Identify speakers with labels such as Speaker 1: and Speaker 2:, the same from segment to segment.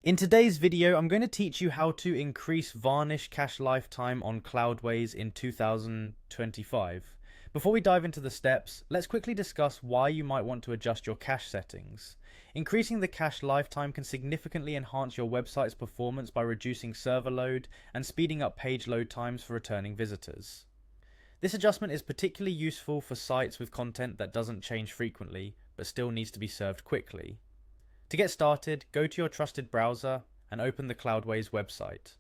Speaker 1: In today's video, I'm going to teach you how to increase Varnish cache lifetime on Cloudways in 2025. Before we dive into the steps, let's quickly discuss why you might want to adjust your cache settings. Increasing the cache lifetime can significantly enhance your website's performance by reducing server load and speeding up page load times for returning visitors. This adjustment is particularly useful for sites with content that doesn't change frequently, but still needs to be served quickly. To get started, go to your trusted browser and open the Cloudways website.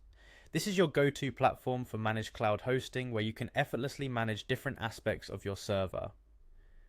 Speaker 1: This is your go-to platform for managed cloud hosting where you can effortlessly manage different aspects of your server.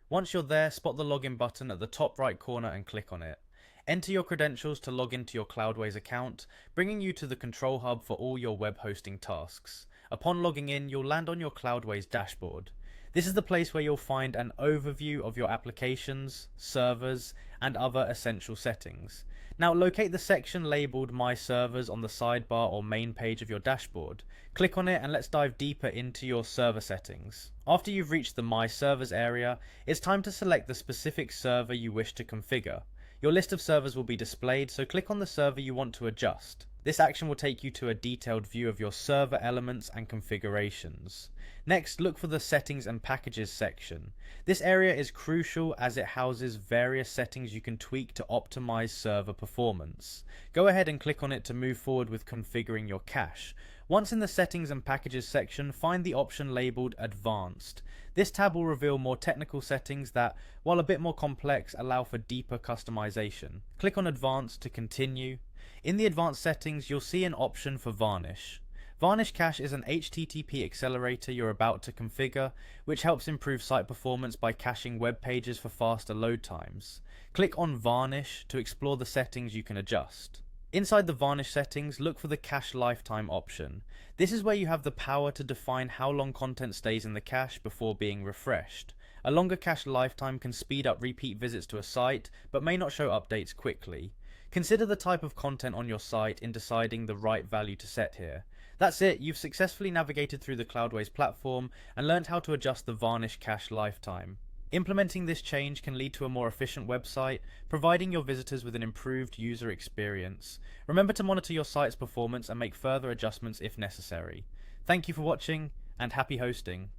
Speaker 1: Once you're there, spot the login button at the top right corner and click on it. Enter your credentials to log into your Cloudways account, bringing you to the control hub for all your web hosting tasks. Upon logging in, you'll land on your Cloudways dashboard. This is the place where you'll find an overview of your applications, servers, and other essential settings. Now locate the section labeled My Servers on the sidebar or main page of your dashboard. Click on it and let's dive deeper into your server settings. After you've reached the My Servers area, it's time to select the specific server you wish to configure. Your list of servers will be displayed, so click on the server you want to adjust. This action will take you to a detailed view of your server elements and configurations. Next, look for the Settings and Packages section. This area is crucial as it houses various settings you can tweak to optimize server performance. Go ahead and click on it to move forward with configuring your cache. Once in the Settings and Packages section, find the option labeled Advanced. This tab will reveal more technical settings that, while a bit more complex, allow for deeper customization. Click on Advanced to continue. In the advanced settings, you'll see an option for Varnish. Varnish Cache is an HTTP accelerator you're about to configure, which helps improve site performance by caching web pages for faster load times. Click on Varnish to explore the settings you can adjust. Inside the Varnish settings, look for the cache lifetime option. This is where you have the power to define how long content stays in the cache before being refreshed. A longer cache lifetime can speed up repeat visits to a site, but may not show updates quickly. Consider the type of content on your site in deciding the right value to set here. That's it, you've successfully navigated through the Cloudways platform and learned how to adjust the Varnish cache lifetime. Implementing this change can lead to a more efficient website, providing your visitors with an improved user experience. Remember to monitor your site's performance and make further adjustments if necessary. Thank you for watching, and happy hosting.